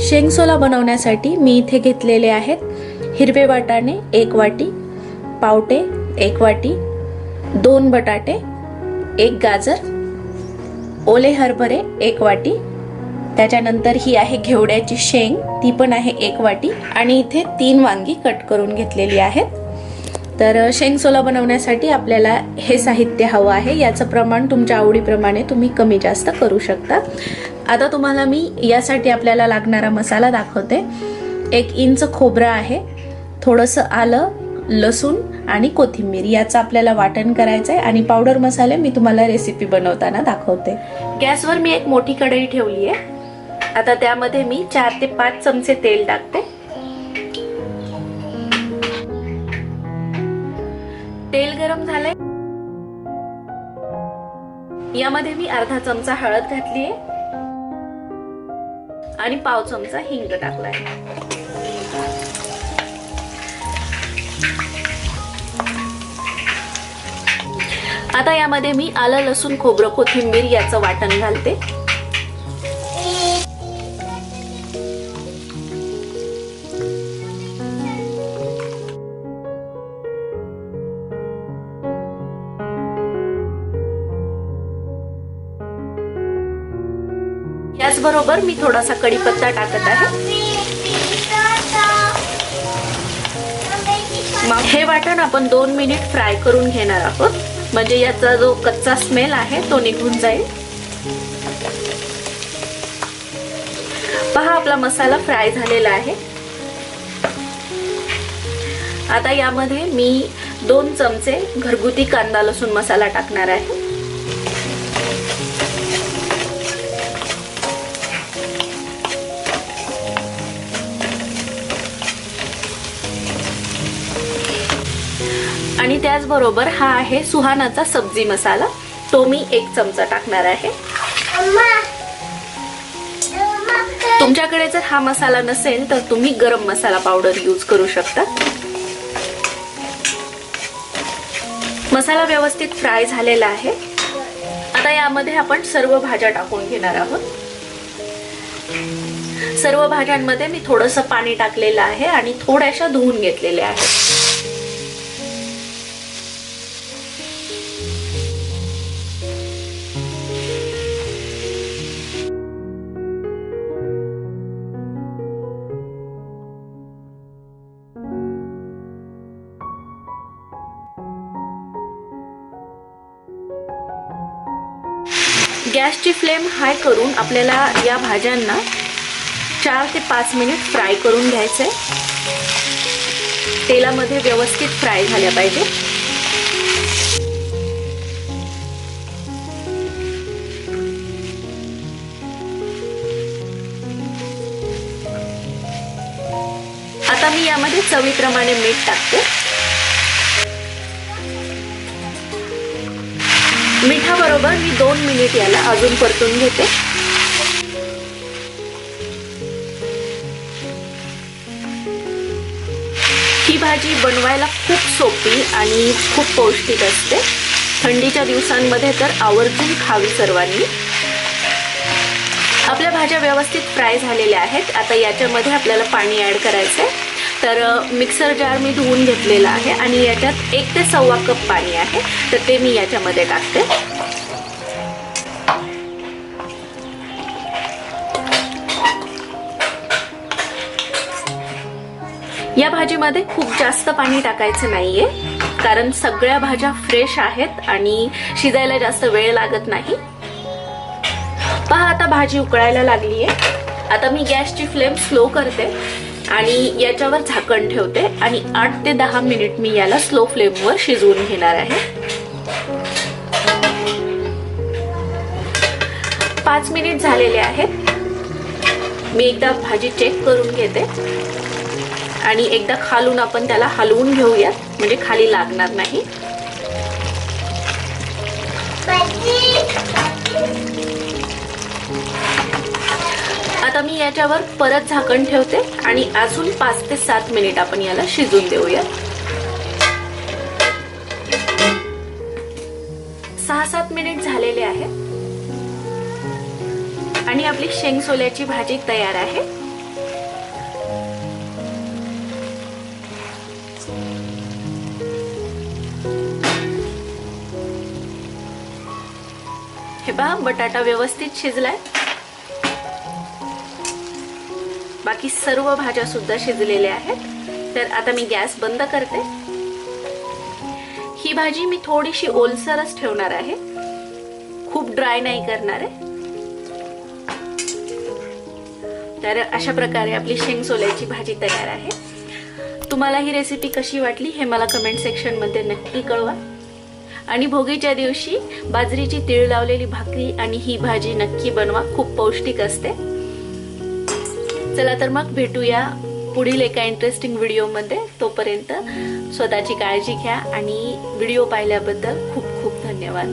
शेंगसोला बनवण्यासाठी मी इथे घेतलेले आहेत हिरवे वाटाणे 1 वाटी, पावटे 1 वाटी, 2 बटाटे, 1 गाजर, ओले हरभरे 1 वाटी, त्याच्यानंतर ही आहे घेवड्याची शेंग, ती पण आहे 1 वाटी आणि इथे 3 वांगी कट करून घेतलेली आहेत। तर शेंगसोला बनवण्यासाठी आपल्याला हे साहित्य हवं आहे। याचं प्रमाण तुमच्या आवडीप्रमाणे तुम्ही कमी जास्त करू शकता। आता तुम्हाला मी यासाठी आपल्याला लागणारा मसाला दाखवते। 1 इंच खोबरं आहे, थोडंसं आलं, लसूण आणि कोथिंबीर याचं आपल्याला वाटण करायचं आहे आणि पावडर मसाले मी तुम्हाला रेसिपी बनवताना दाखवते। गॅसवर मी एक मोठी कढई ठेवली आहे। आता त्यामध्ये मी 4 ते 5 चमचे तेल टाकते। तेल गरम झालंय, यामध्ये मी अर्धा चमचा हळद घातली आहे आणि पाव चमचा हिंग टाकलाय। आता यामध्ये मी आलं, लसूण, खोबरं, कोथिंबीर याचं वाटण घालते। याचबरोबर मी थोडासा कढीपत्ता टाकत आहे। हे वाटण आपण 2 मिनिट फ्राय करून घेणार आहोत, म्हणजे याचा जो कच्चा स्मेल आहे तो निघून जाईल। पहा आपला मसाला फ्राय झालेला आहे। आता यामध्ये मी 2 चमचे घरगुती कांदा लसूण मसाला टाकणार आहे। आणि त्याचबरोबर हा आहे सुहानाचा सब्जी मसाला, तो मी 1 चमचा टाकणार आहे। तुमच्याकडे जर हा मसाला नसेल तर तुम्ही गरम मसाला पावडर यूज करू शकता। मसाला व्यवस्थित फ्राय झालेला आहे। आता यामध्ये आपण सर्व भाज्या टाकून घेणार आहोत। सर्व भाज्यांमध्ये मी थोडंसं पाणी टाकलेलं आहे आणि थोड्याशा धुवून घेतलेल्या आहेत। गॅसची फ्लेम हाय करून आपल्याला या भाज्यांना 4 ते 5 मिनिट फ्राय करून घ्यायचंय। तेलामध्ये व्यवस्थित फ्राय झाल्या पाहिजे। आता मी यामध्ये चवीप्रमाणे मीठ टाकते। मिठाबरोबर मी 2 मिनिट याला अजून परतून घेते। ही भाजी बनवायला खूप सोपी आणि खूप पौष्टिक असते। थंडीच्या दिवसांमध्ये तर आवर्जून खावी सर्वांनी। आपल्या भाज्या व्यवस्थित फ्राय झालेल्या आहेत। आता याच्यामध्ये आपल्याला पाणी ऍड करायचंय। तर मिक्सर जार मी धुवून घेतलेला आहे आणि याच्यात 1 ते 1.25 कप पाणी आहे, तर ते मी याच्यामध्ये टाकते। या भाजीमध्ये खूप जास्त पाणी टाकायचं नाहीये, कारण सगळ्या भाज्या फ्रेश आहेत आणि शिजायला जास्त वेळ लागत नाही। पहा आता भाजी उकळायला लागली आहे। आता मी गॅसची फ्लेम स्लो करते आणि याच्यावर झाकण ठेवते आणि 8 ते 10 मिनिट मी याला स्लो फ्लेमवर शिजवून घेणार आहे। 5 मिनिट झालेले आहेत। मी एकदा भाजी चेक करून घेते आणि एकदा खालून आपण त्याला हलवून घेऊयात, म्हणजे खाली लागणार नाही। आता मी याच्यावर परत झाकण ठेवते आणि अजून 5 ते 7 मिनिट आपण याला शिजून देऊया। 6-7 मिनिट झालेले आहेत आणि आपली शेंगसोल्याची भाजी तयार आहे। पहा बटाटा व्यवस्थित शिजलाय. बाकी सर्व भाज्या सुद्धा शिजलेल्या आहेत. तर आता मी गॅस बंद करते. ही भाजी मी थोडीशी ओलसरच ठेवणार आहे, खूप ड्राय नाही करणार आहे. तर अशा प्रकारे आपली शेंग सोल्याची भाजी तयार आहे. तुम्हाला ही रेसिपी कशी वाटली हे मला कमेंट सेक्शन मध्ये नक्की कळवा. आणि भोगीच्या दिवशी बाजरीची तीळ लावलेली भाकरी आणि ही भाजी नक्की बनवा, खूप पौष्टिक असते. चला तर मग भेटूया पुढील एका इंटरेस्टिंग व्हिडिओमध्ये. तोपर्यंत स्वतःची काळजी घ्या आणि व्हिडिओ पाहिल्याबद्दल खूप खूप धन्यवाद.